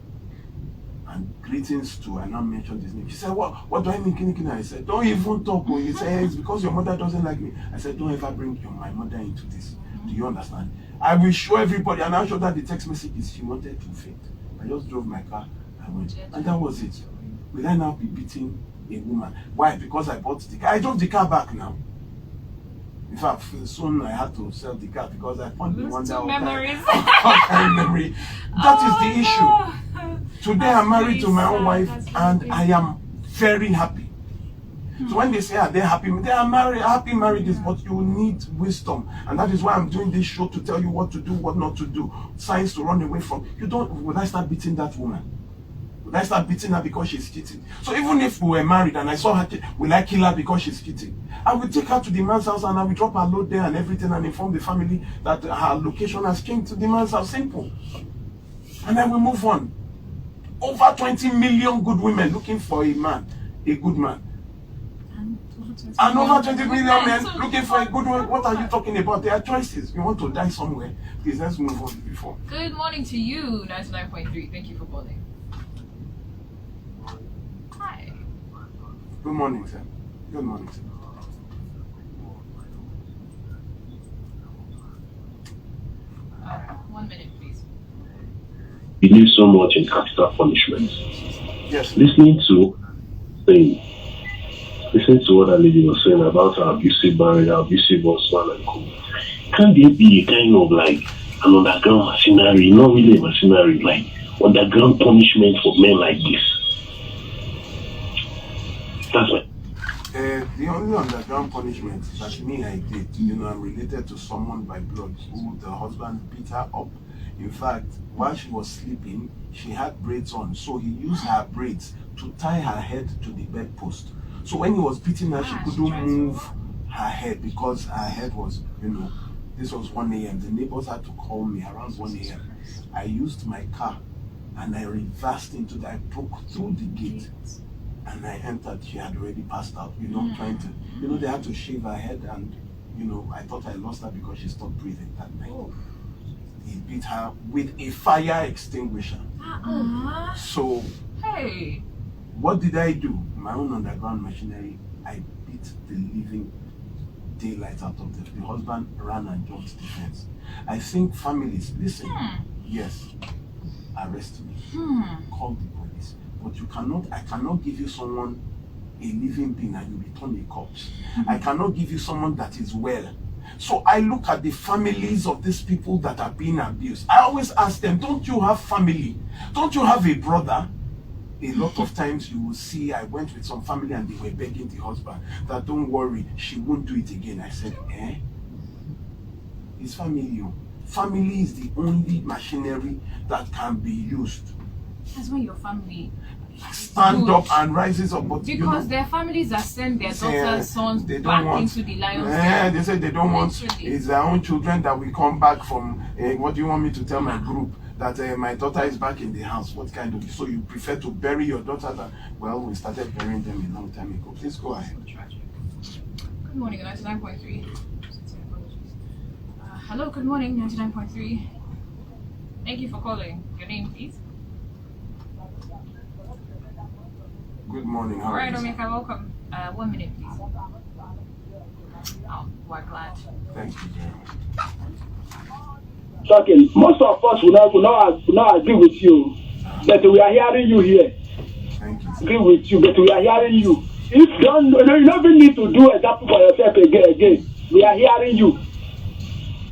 And greetings to, I now mentioned his name. She said, what do I mean, Kini? I said, don't even talk. He said, it's because your mother doesn't like me. I said, don't ever bring my mother into this. Do you understand? I will show everybody, and I showed her the text messages she wanted to faint. I just drove my car, I went, and that was it. Will I now be beating a woman? Why? Because I bought the car. I drove the car back now. In fact, soon I had to sell the car because I found the one that memory. That is the issue. Today I'm married to my own wife, and I am very happy. So when they say are they happy, they are married, happy marriages, but you need wisdom, and that is why I'm doing this show, to tell you what to do, what not to do, signs to run away from. Would I start beating that woman? Would I start beating her because she's cheating? So even if we were married and I saw her, will I kill her because she's cheating? I will take her to the man's house and I will drop her load there and everything, and inform the family that her location has changed to the man's house. Simple. And I will move on. Over 20 million good women looking for a man, a good man. And over 20 million men looking for a good one. What are you talking about? There are choices. You want to die somewhere. Please, let's move on before. Good morning to you, 99.3. Thank you for calling. Hi. Good morning, sir. Good morning, sir. One minute, please. Believe so much in capital punishment. Yes. Listening to what that lady was saying about her abusive marriage, her abusive husband and co. Can there be a kind of like an underground machinery, not really a machinery, like underground punishment for men like this? That's right. The only underground punishment that I did, I'm related to someone by blood who the husband beat her up. In fact, while she was sleeping, she had braids on, so he used her braids to tie her head to the bedpost. So when he was beating her, she couldn't move her head because her head was, this was 1 a.m. The neighbors had to call me around 1 a.m. I used my car and I reversed I broke through the gate and I entered. She had already passed out, trying to, they had to shave her head, and, I thought I lost her because she stopped breathing that night. He beat her with a fire extinguisher. So, hey, what did I do? My own underground machinery. I beat the living daylight out of them. The husband ran and jumped the fence. I think families, listen, yes, arrest me, call the police, but I cannot give you someone, a living being, and you return a corpse. I cannot give you someone that is well. So I look at the families of these people that are being abused. I always ask them, don't you have family? Don't you have a brother? A lot of times you will see, I went with some family and they were begging the husband that don't worry, she won't do it again. I said, It's family. Family is the only machinery that can be used. That's when your family stand up and rises up. But because there are families that send their daughters, sons back into the lion's den. They said they don't want. It's their own children that will come back from. What do you want me to tell my group? That my daughter is back in the house. What kind of? So you prefer to bury your daughter? Well, we started burying them a long time ago. Please go ahead. Good morning, 99.3. Hello, good morning, 99.3. Thank you for calling. Your name, please. Good morning. All right, Omeka, welcome. 1 minute, please. Oh, we're glad. Thank you very much. Okay, most of us will not agree with you, but we are hearing you here. Thank you. Agree with you, but we are hearing you. If you don't even need to do example for yourself again. We are hearing you.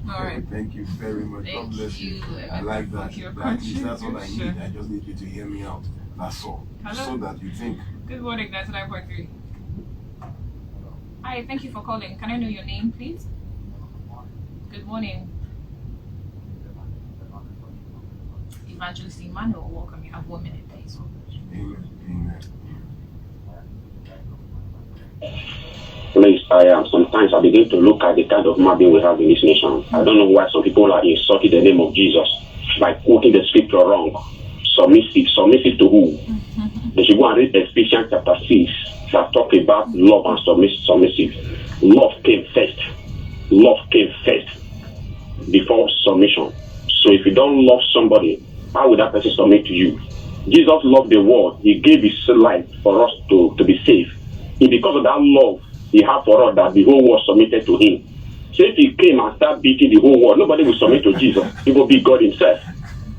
All right. Thank you very much. God bless you. I like that. That's all I need. I just need you to hear me out. That's all. Hello? So that you think. Good morning, 99.3. Hi, thank you for calling. Can I know your name, please? Good morning. Evangelist Emmanuel, welcome. You have 1 minute, please. Amen. Amen. Please, sometimes I begin to look at the kind of man we have in this nation. I don't know why some people are insulting the name of Jesus by quoting the scripture wrong. Submissive to who? They should go and read Ephesians chapter 6 that talk about love and submissive. Love came first. Love came first before submission. So if you don't love somebody, how would that person submit to you? Jesus loved the world. He gave his life for us to be saved. And because of that love he had for us, that the whole world submitted to him. So if he came and started beating the whole world, nobody will submit to Jesus. He will be God himself.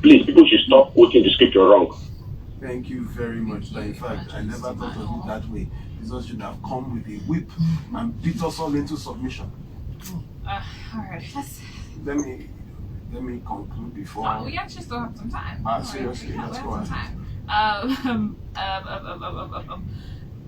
Please, people should stop quoting the scripture wrong. Thank you very much. In fact, I never thought of it that way. Jesus should have come with a whip and beat us all into submission. All right, Let me conclude before. we actually still have some time. Seriously, let's go ahead.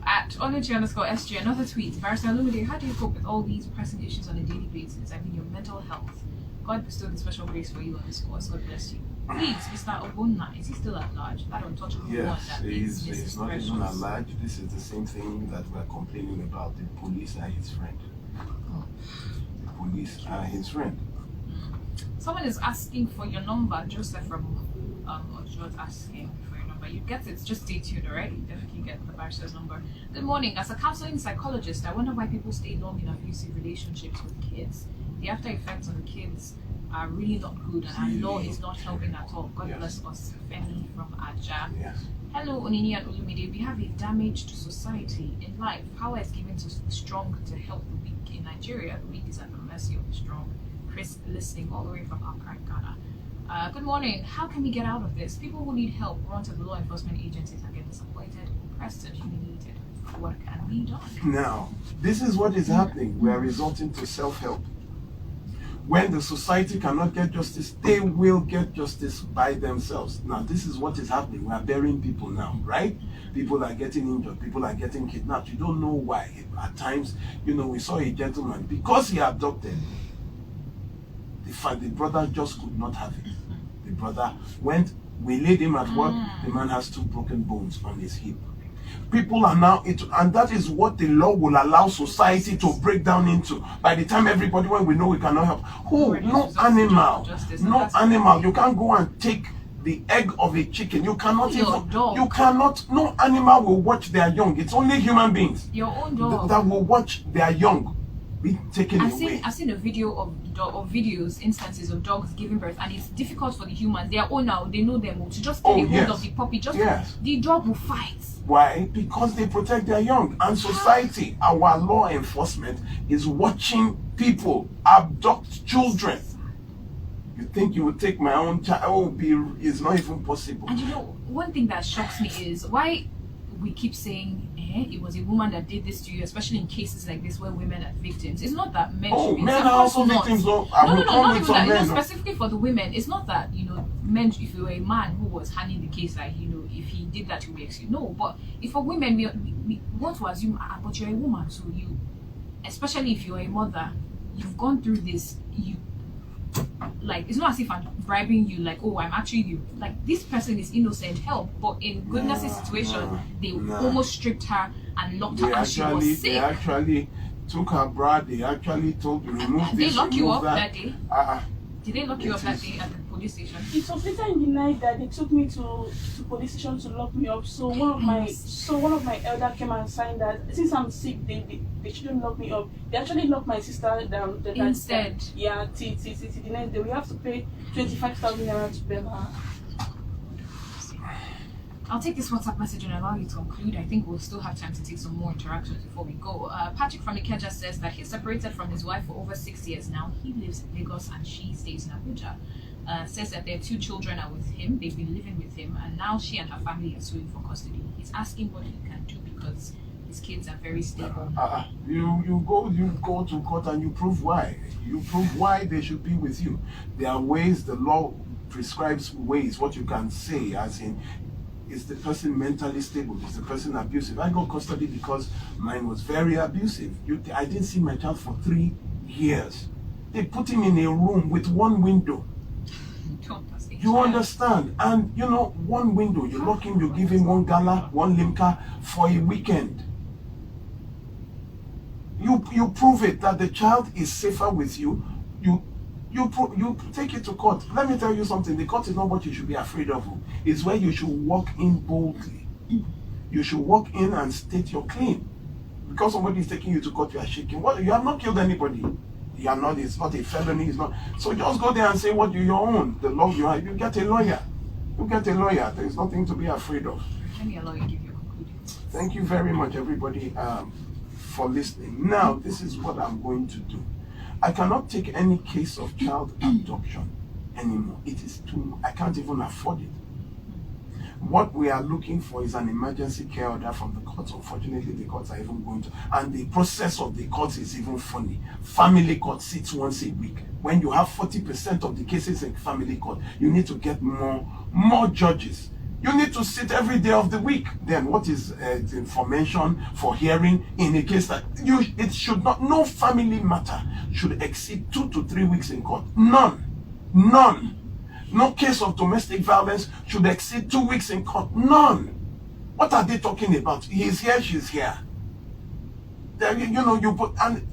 At Oluchi_SG, another tweet. Barrister Olumide, how do you cope with all these pressing issues on a daily basis? I mean, your mental health. God bestowed a special grace for you on this course. God bless you. Please, Mr. Obunna, is he still at large? That untouchable one Yes, that he's not even at large. This is the same thing that we're complaining about. The police are his friend. The police are his friend. Someone is asking for your number. Joseph from Ojo is asking for your number. You get it. Just stay tuned, alright? You definitely get the barrister's number. Good morning. As a counseling psychologist, I wonder why people stay long in abusive relationships with kids. The after effects on the kids are really not good, and our law is not helping at all. God bless us. Femi from Aja. Yes. Hello, Onini and Olumide. We have a damaged society in life. Power is given to the strong to help the weak. In Nigeria, the weak is at the mercy of the strong. Chris listening all the way from Accra, Ghana. Good morning. How can we get out of this? People who need help run to the law enforcement agencies and get disappointed, oppressed, and humiliated. What can be done? Now, this is what is happening. We are resorting to self-help. When the society cannot get justice, they will get justice by themselves. Now, this is what is happening. We are burying people now, right? People are getting injured. People are getting kidnapped. You don't know why. At times, we saw a gentleman, because he abducted, the brother just could not have it. The brother went, we laid him at work. The man has 2 broken bones on his hip. People are now, and that is what the law will allow society to break down into. By the time everybody, when we know we cannot help, no animal. You can't go and take the egg of a chicken. You cannot no animal will watch their young. It's only human beings Your own dog. that will watch their young be taken away. I've seen a video of instances of dogs giving birth, and it's difficult for the humans. They are own now. They know them to just get a hold of the puppy. The dog will fight. Why? Because they protect their young. And society, our law enforcement, is watching people abduct children. You think you would take my own child? It's not even possible. And one thing that shocks me is why we keep saying it was a woman that did this to you, especially in cases like this where women are victims. It's not that men should be. Men are also victims. No, not even that. Specifically for the women, it's not that men. If you were a man who was handling the case, like if he did that, you would excuse. No, but if for women, we want to assume, but you're a woman, so you, especially if you're a mother, you've gone through this. It's not as if I'm bribing you, I'm actually you. This person is innocent, help. But in goodness' situation, they almost stripped her and locked her, and she was sick. They actually took her bra. They actually told you remove this. Did they lock you up that day? Did they lock you up that day at the police station? It was later in the night that they took me to police station to lock me up. So one of my elder came and signed that since I'm sick, they shouldn't lock me up. They actually locked my sister down instead. Yeah, the next day we have to pay 25,000 naira to bail her. I'll take this WhatsApp message and allow you to conclude. I think we'll still have time to take some more interactions before we go. Patrick from Ikeja says that he's separated from his wife for over 6 years now. He lives in Lagos and she stays in Abuja. Says that their 2 children are with him. They've been living with him, and now she and her family are suing for custody. He's asking what he can do because his kids are very stable. You go to court and you prove why. You prove why they should be with you. There are ways, the law prescribes ways, what you can say, as in, is the person mentally stable? Is the person abusive? I got custody because mine was very abusive. I didn't see my child for 3 years. They put him in a room with 1 window. You understand? And 1 window, you lock him, you give him 1 gala, 1 limca for a weekend. You prove it that the child is safer with you. You take it to court. Let me tell you something. The court is not what you should be afraid of. It's where you should walk in boldly. you should walk in and state your claim. Because somebody is taking you to court, you are shaking. What? You have not killed anybody. You are not. It's not a felony. It's not. So just go there and say what you own. The law you have. You get a lawyer. You get a lawyer. There is nothing to be afraid of. Let me allow you to give your conclusion. Thank you very much, everybody, for listening. Now, this is what I'm going to do. I cannot take any case of child abduction anymore. It is too. I can't even afford it. What we are looking for is an emergency care order from the courts. Unfortunately, the courts are even going to, and the process of the courts is even funny. Family court sits once a week. When you have 40% of the cases in family court, you need to get more judges. You need to sit every day of the week. Then what is the information for hearing in a case that it should not, no family matter should exceed 2 to 3 weeks in court. None. No case of domestic violence should exceed 2 weeks in court. None. What are they talking about? He's here, she's here. You put, and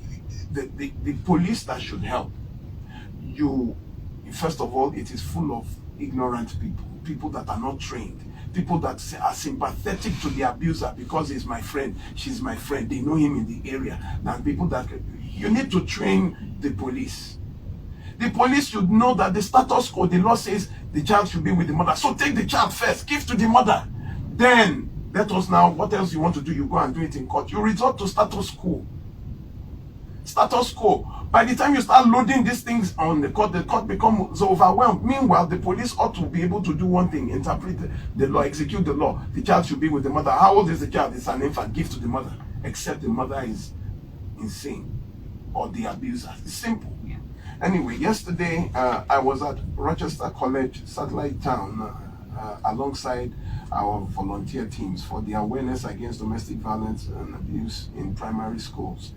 the police that should help. First of all, it is full of ignorant people that are not trained, people that are sympathetic to the abuser because he's my friend, she's my friend, they know him in the area, and people that, you need to train the police. The police should know that the status quo, the law says the child should be with the mother. So take the child first, give to the mother. Then, let us now, what else you want to do, you go and do it in court. You resort to status quo. Status quo. By the time you start loading these things on the court becomes overwhelmed. Meanwhile, the police ought to be able to do one thing, interpret the law, execute the law. The child should be with the mother. How old is the child? It's an infant. Give to the mother. Except the mother is insane or the abuser. It's simple. Yeah. Anyway, yesterday I was at Rochester College, Satellite Town, alongside our volunteer teams for the awareness against domestic violence and abuse in primary schools.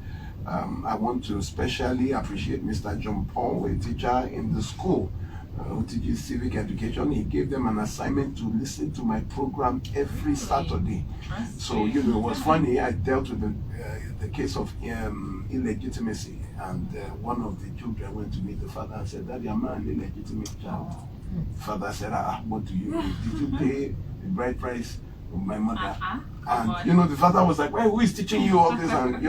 I want to especially appreciate Mr. John Paul, a teacher in the school who teaches civic education. He gave them an assignment to listen to my program every Saturday. So, it was funny. I dealt with the case of illegitimacy, and one of the children went to meet the father and said, "Daddy, am I an illegitimate child?" Father said, "What do you mean? Did you pay the bride price of my mother?" And the father was like, "Well, who is teaching you all this?" And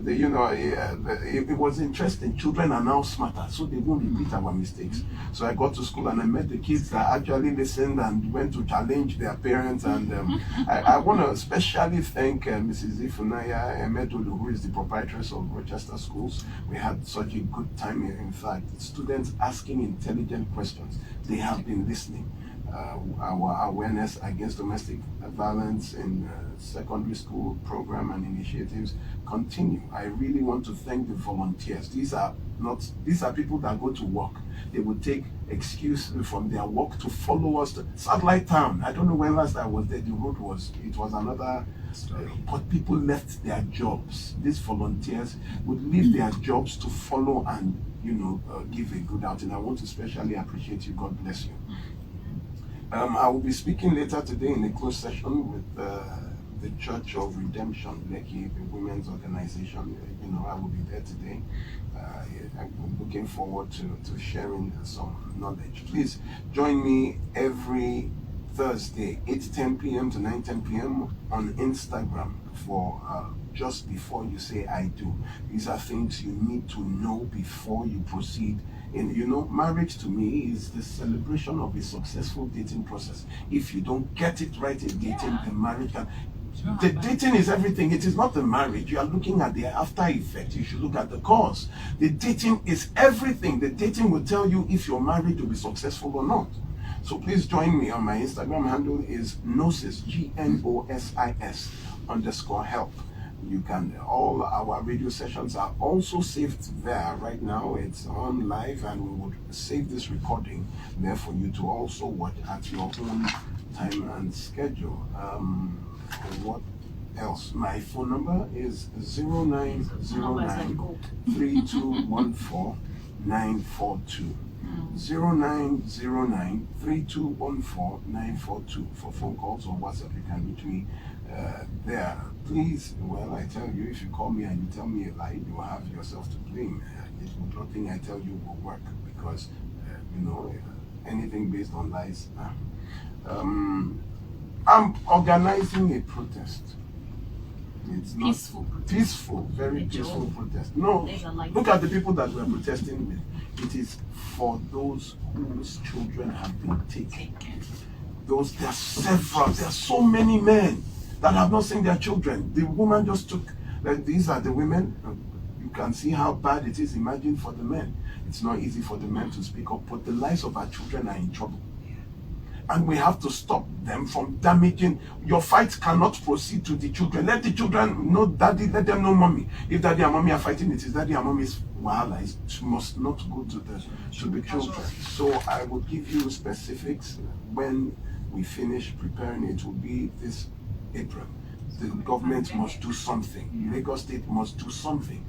it was interesting. Children are now smarter, so they won't repeat our mistakes. So I got to school and I met the kids that actually listened and went to challenge their parents. And I want to especially thank Mrs. Ifunaya Emedolu, who is the proprietress of Rochester Schools. We had such a good time here. In fact, students asking intelligent questions. They have been listening. Our awareness against domestic violence in secondary school program and initiatives continue. I really want to thank the volunteers. These are people that go to work. They would take excuse from their work to follow us to Satellite Town. I don't know when last I was there. The road was another. But people left their jobs. These volunteers would leave their jobs to follow and give a good outing. I want to especially appreciate you. God bless you. I will be speaking later today in a closed session with the Church of Redemption, Lekki, the women's organization. I will be there today. I'm looking forward to sharing some knowledge. Please join me every Thursday, 8:10 p.m. to 9:10 p.m. on Instagram for just before you say I do. These are things you need to know before you proceed. And marriage to me is the celebration of a successful dating process. If you don't get it right in dating, the marriage can. The dating is everything. It is not the marriage. You are looking at the after effect. You should look at the cause. The dating is everything. The dating will tell you if your marriage will be successful or not. So please join me on my Instagram handle is Gnosis, GNOSIS_help. You can, all our radio sessions are also saved there right now. It's on live, and we would save this recording there for you to also watch at your own time and schedule. What else? My phone number is 0909 3214 942. 0909 3214 942 for phone calls or WhatsApp. You can reach me there. Please, I tell you, if you call me and you tell me a lie, you will have yourself to blame. Nothing I tell you will work because, anything based on lies. I'm organizing a protest. It's not Peaceful protest. peaceful, very peaceful protest. No, look at the people that we're protesting with. It is for those whose children have been taken. There are several, there are so many men that have not seen their children. The woman just took, these are the women. You can see how bad it is. Imagine for the men. It's not easy for the men to speak up, but the lives of our children are in trouble. And we have to stop them from damaging. Your fight cannot proceed to the children. Let the children know daddy, let them know mommy. If daddy and mommy are fighting, it is daddy and mommy's wahala. It must not go to the children. So I will give you specifics when we finish preparing. It will be this April. The government must do something. Lagos State must do something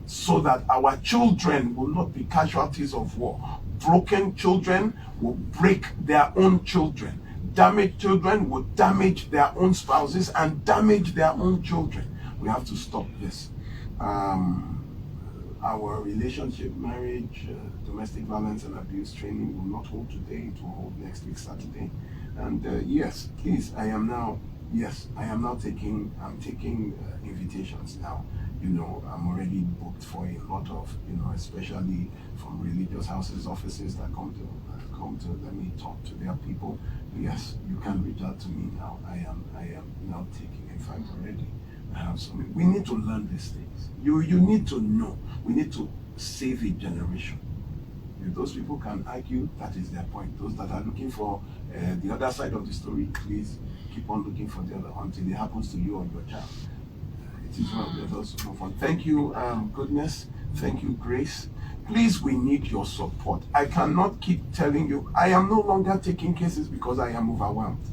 so that our children will not be casualties of war. Broken children will break their own children. Damaged children will damage their own spouses and damage their own children. We have to stop this. Our relationship, marriage, domestic violence and abuse training will not hold today. It will hold next week, Saturday. And yes, please, I am now taking invitations now. I'm already booked for a lot of, especially from religious houses, offices that come to let me talk to their people. Yes, you can reach out to me now. I am now taking, in fact, already. I have some. We need to learn these things. You need to know. We need to save a generation. If those people can argue, that is their point. Those that are looking for the other side of the story, please keep on looking for the other until it happens to you or your child. It is well. Let us move on. Thank you, goodness. Thank you, grace. Please, we need your support. I cannot keep telling you. I am no longer taking cases because I am overwhelmed.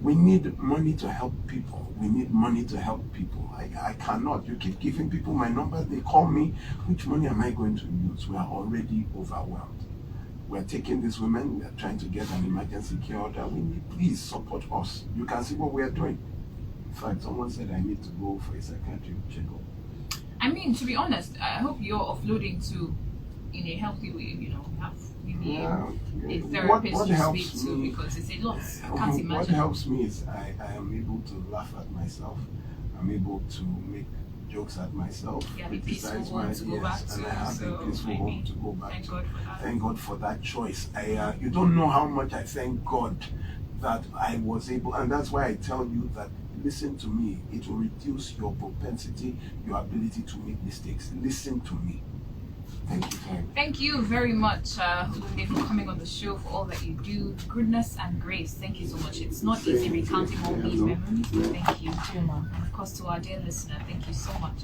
We need money to help people. We need money to help people. I cannot. You keep giving people my number. They call me. Which money am I going to use? We are already overwhelmed. We're taking these women. We're trying to get an emergency care order. We need, please support us. You can see what we are doing. In fact, someone said I need to go for a psychiatric checkup. I mean, to be honest, I hope you're offloading to, in a healthy way, have maybe a therapist what to helps speak to, me, because it's a lot. I can't imagine. What helps me is I am able to laugh at myself. I'm able to make jokes at myself. Yeah, the peaceful home to go back to. And I have a peaceful home to go back to. God for that. Thank God for that choice. You don't know how much I thank God that I was able, and that's why I tell you that listen to me. It will reduce your propensity, your ability to make mistakes. Listen to me. Thank you very much. Thank you very much, Olunde, for coming on the show, for all that you do. Goodness and grace. Thank you so much. It's not easy recounting all these memories. Thank you. And of course, to our dear listener, thank you so much.